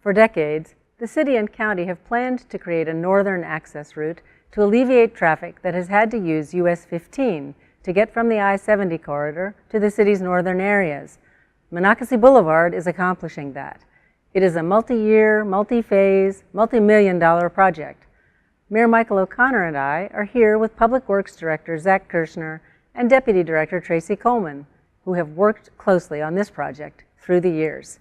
For decades, the city and county have planned to create a northern access route to alleviate traffic that has had to use US 15 to get from the I-70 corridor to the city's northern areas. Monocacy Boulevard is accomplishing that. It is a multi-year, multi-phase, multi-million-dollar project. Mayor Michael O'Connor and I are here with Public Works Director Zack Kershner and Deputy Director Tracy Coleman, who have worked closely on this project through the years.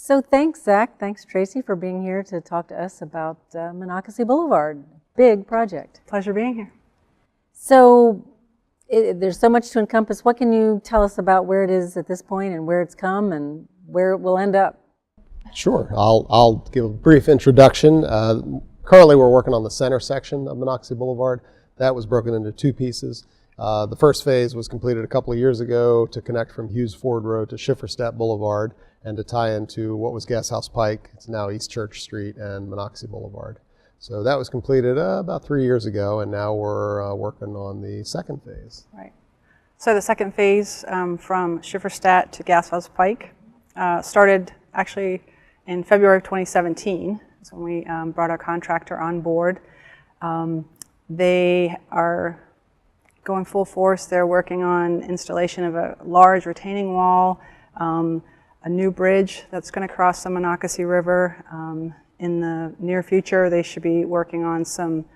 So thanks, Zack. Thanks, Tracy, for being here to talk to us about Monocacy Boulevard. Big project. Pleasure being here. So there's so much to encompass. What can you tell us about where it is at this point and where it's come and where it will end up? Sure. I'll give a brief introduction. Currently, we're working on the center section of Monocacy Boulevard. That was broken into two pieces. The first phase was completed a couple of years ago to connect from Hughes Ford Road to Schifferstadt Boulevard and to tie into what was Gas House Pike. It's now East Church Street and Monocacy Boulevard. So that was completed about 3 years ago, and now we're working on the second phase. Right. So the second phase from Schifferstadt to Gas House Pike started actually in February of 2017. That's when we brought our contractor on board. They are going full force. They're working on installation of a large retaining wall, a new bridge that's going to cross the Monocacy River. In the near future, they should be working on some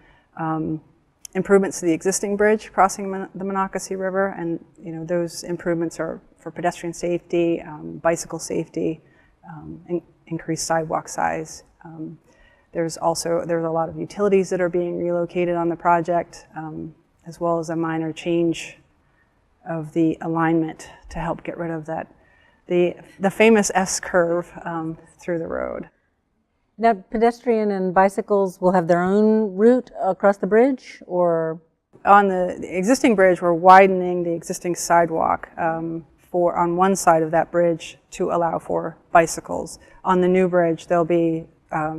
improvements to the existing bridge crossing the Monocacy River, and those improvements are for pedestrian safety, bicycle safety, increased sidewalk size. There's a lot of utilities that are being relocated on the project, as well as a minor change of the alignment to help get rid of that the famous S-curve through the road. Now, pedestrian and bicycles will have their own route across the bridge, or? On the existing bridge, we're widening the existing sidewalk on one side of that bridge to allow for bicycles. On the new bridge, there'll be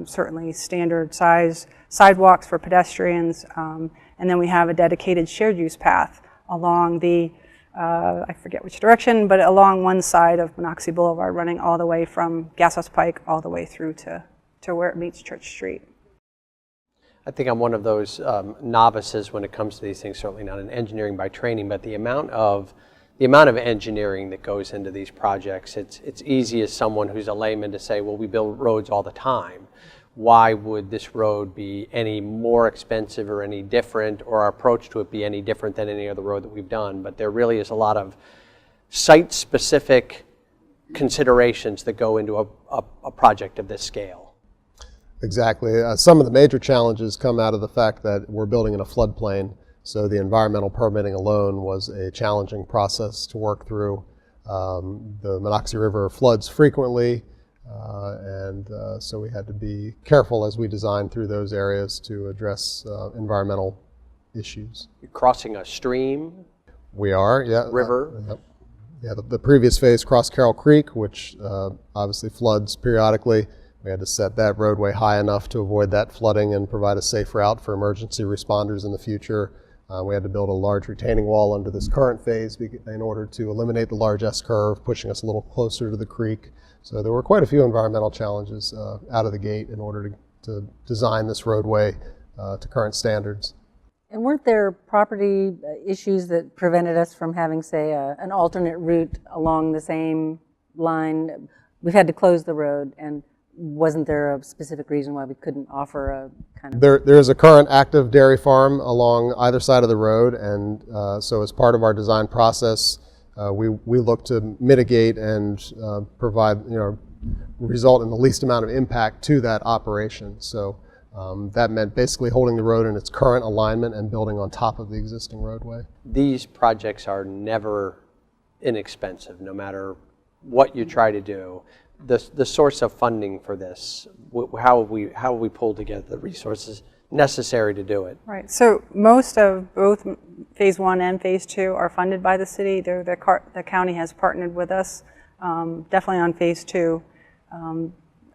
certainly standard size sidewalks for pedestrians, and then we have a dedicated shared use path along the I forget which direction, but along one side of Monocacy Boulevard, running all the way from Gas House Pike all the way through to where it meets Church Street. I think I'm one of those novices when it comes to these things, certainly not in engineering by training, but the amount of engineering that goes into these projects, it's easy as someone who's a layman to say, well, we build roads all the time. Why would this road be any more expensive or any different, or our approach to it be any different than any other road that we've done? But there really is a lot of site-specific considerations that go into a project of this scale. Exactly. Some of the major challenges come out of the fact that we're building in a floodplain, so the environmental permitting alone was a challenging process to work through. The Monocacy River floods frequently, so we had to be careful as we designed through those areas to address environmental issues. You're crossing a stream? We are, yeah. River? Yeah, the previous phase crossed Carroll Creek, which obviously floods periodically. We had to set that roadway high enough to avoid that flooding and provide a safe route for emergency responders in the future. We had to build a large retaining wall under this current phase in order to eliminate the large S-curve, pushing us a little closer to the creek. So there were quite a few environmental challenges out of the gate in order to design this roadway to current standards. And weren't there property issues that prevented us from having, say, an alternate route along the same line? We've had to close the road, and wasn't there a specific reason why we couldn't offer a kind of... There is a current active dairy farm along either side of the road, and so as part of our design process, we look to mitigate and provide, result in the least amount of impact to that operation. So that meant basically holding the road in its current alignment and building on top of the existing roadway. These projects are never inexpensive, no matter what you try to do. The source of funding for this, how have we pulled together the resources necessary to do it? Right. So most of both Phase 1 and Phase 2 are funded by the city. The county has partnered with us, definitely on Phase 2.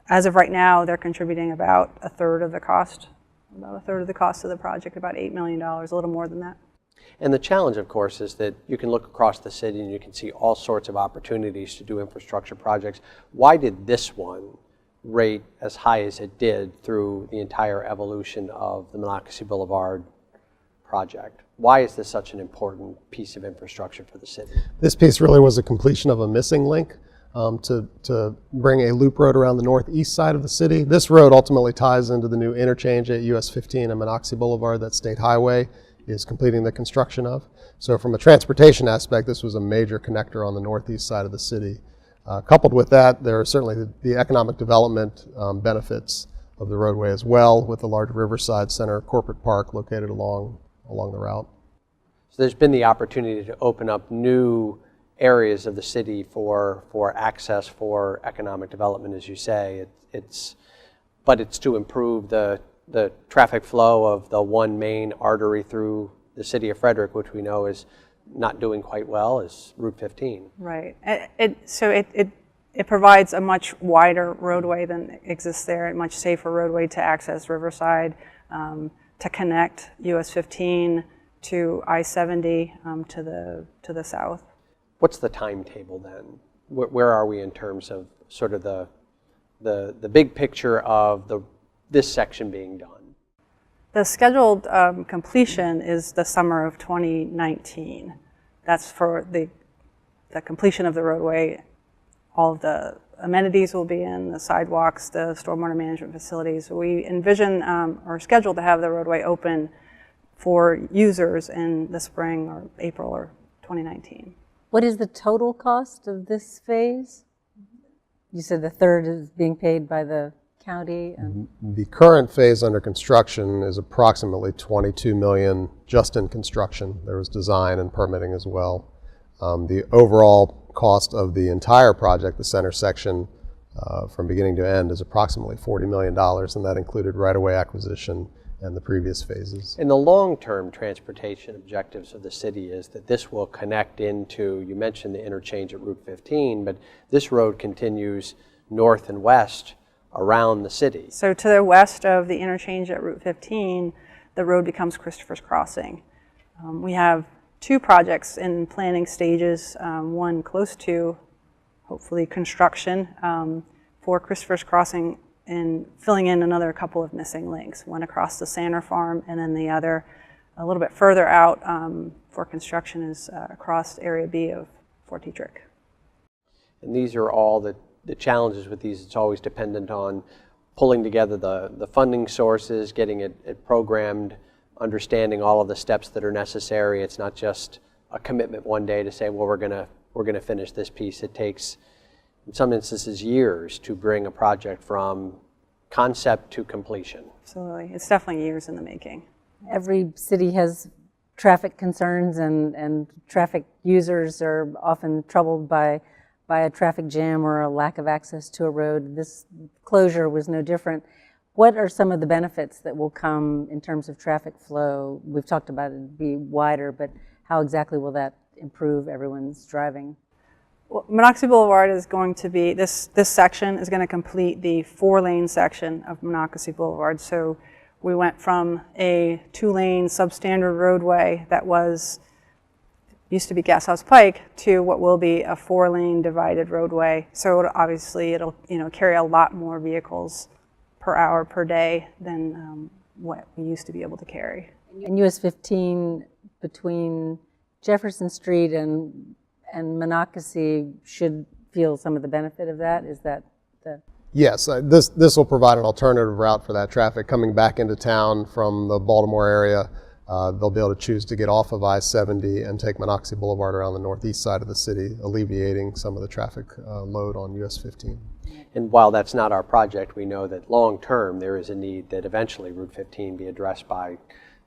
As of right now, they're contributing about a third of the cost of the project, about $8 million, a little more than that. And the challenge, of course, is that you can look across the city and you can see all sorts of opportunities to do infrastructure projects. Why did this one rate as high as it did through the entire evolution of the Monocacy Blvd project? Why is this such an important piece of infrastructure for the city? This piece really was a completion of a missing link to bring a loop road around the northeast side of the city. This road ultimately ties into the new interchange at US 15 and Monocacy Blvd that State Highway is completing the construction of. So from a transportation aspect, this was a major connector on the northeast side of the city. Coupled with that, there are certainly the economic development benefits of the roadway as well, with the large Riverside Center corporate park located along the route. So there's been the opportunity to open up new areas of the city for access for economic development, as you say. But it's to improve the traffic flow of the one main artery through the city of Frederick, which we know is not doing quite well, is Route 15. Right. So it provides a much wider roadway than exists there, a much safer roadway to access Riverside, to connect US 15 to I-70 to the south. What's the timetable then? Where are we in terms of sort of the big picture of this section being done? The scheduled completion is the summer of 2019. That's for the completion of the roadway. All of the amenities will be in, the sidewalks, the stormwater management facilities. We envision or scheduled to have the roadway open for users in the spring or April or 2019. What is the total cost of this phase? You said the third is being paid by the county. The current phase under construction is approximately $22 million just in construction. There was design and permitting as well. The overall cost of the entire project, the center section, from beginning to end, is approximately $40 million, and that included right-of-way acquisition and the previous phases. And the long-term transportation objectives of the city is that this will connect into, you mentioned the interchange at Route 15, but this road continues north and west around the city. So to the west of the interchange at Route 15, the road becomes Christopher's Crossing. We have two projects in planning stages, one close to, hopefully, construction for Christopher's Crossing and filling in another couple of missing links, one across the Sanner Farm and then the other a little bit further out for construction is across Area B of Fort Detrick. And these are all the challenges with these. It's always dependent on pulling together the funding sources, getting it programmed, understanding all of the steps that are necessary. It's not just a commitment one day to say, well, we're gonna finish this piece. It takes, in some instances, years to bring a project from concept to completion. Absolutely. It's definitely years in the making. Every city has traffic concerns, and traffic users are often troubled by a traffic jam or a lack of access to a road. This closure was no different. What are some of the benefits that will come in terms of traffic flow? We've talked about it be wider, but how exactly will that improve everyone's driving? Well, Monocacy Blvd is going to be, this section is going to complete the 4-lane section of Monocacy Blvd. So we went from a 2-lane substandard roadway that used to be Gas House Pike to what will be a 4-lane divided roadway. So obviously it'll carry a lot more vehicles per hour per day than what we used to be able to carry. And US 15 between Jefferson Street and Monocacy should feel some of the benefit of that. Is that the... Yes, this will provide an alternative route for that traffic coming back into town from the Baltimore area. They'll be able to choose to get off of I-70 and take Monocacy Boulevard around the northeast side of the city, alleviating some of the traffic load on US 15. And while that's not our project, we know that long term there is a need that eventually Route 15 be addressed by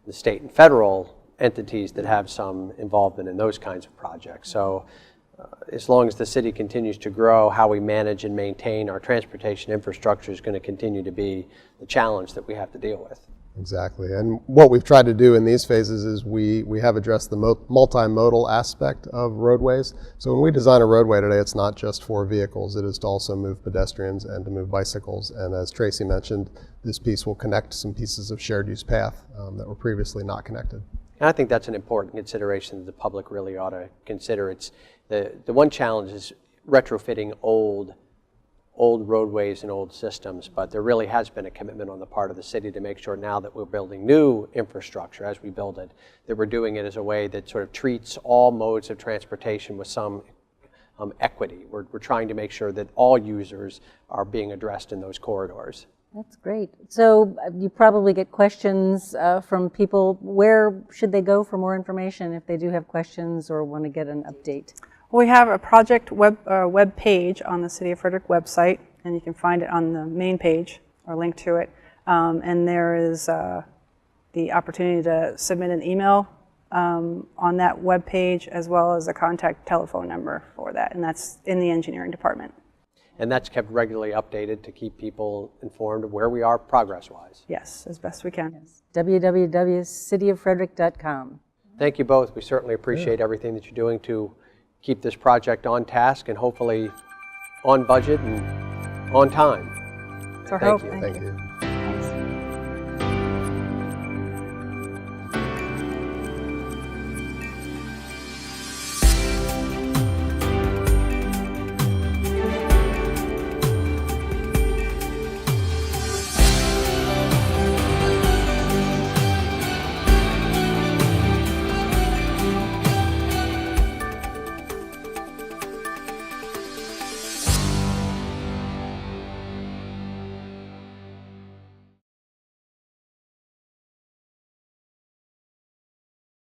the state and federal entities that have some involvement in those kinds of projects. So as long as the city continues to grow, how we manage and maintain our transportation infrastructure is going to continue to be the challenge that we have to deal with. Exactly, and what we've tried to do in these phases is we have addressed the multimodal aspect of roadways. So when we design a roadway today, it's not just for vehicles, it is to also move pedestrians and to move bicycles. And as Tracy mentioned, this piece will connect some pieces of shared use path that were previously not connected. And I think that's an important consideration that the public really ought to consider. It's the one challenge is retrofitting old roadways and old systems, but there really has been a commitment on the part of the city to make sure now that we're building new infrastructure as we build it, that we're doing it as a way that sort of treats all modes of transportation with some equity. We're trying to make sure that all users are being addressed in those corridors. That's great. So you probably get questions from people. Where should they go for more information if they do have questions or want to get an update? We have a project web page on the City of Frederick website, and you can find it on the main page or link to it. And there is the opportunity to submit an email on that web page, as well as a contact telephone number for that, and that's in the engineering department. And that's kept regularly updated to keep people informed of where we are progress-wise. Yes, as best we can. Yes. www.cityoffrederick.com. Thank you both. We certainly appreciate everything that you're doing to keep this project on task and hopefully on budget and on time. It's our hope. Thank you.